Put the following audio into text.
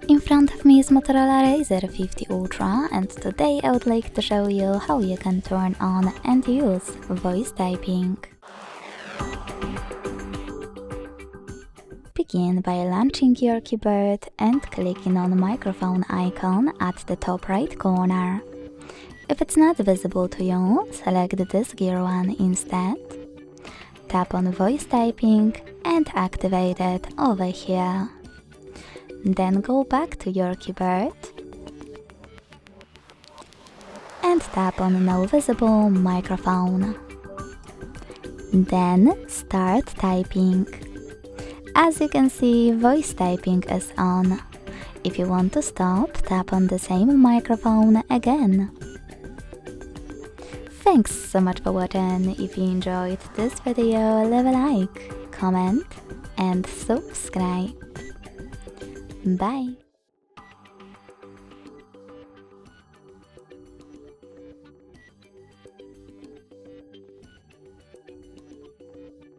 In front of me is Motorola Razr 50 Ultra, and today I would like to show you how you can turn on and use voice typing. Begin by launching your keyboard and clicking on the microphone icon at the top right corner. If it's not visible to you, select this gear one instead. Tap on voice typing and activate it over here. Then go back to your keyboard and tap on no visible microphone. Then start typing. As you can see, voice typing is on. If you want to stop, tap on the same microphone again. Thanks so much for watching. If you enjoyed this video, leave a like, comment and subscribe. Bye!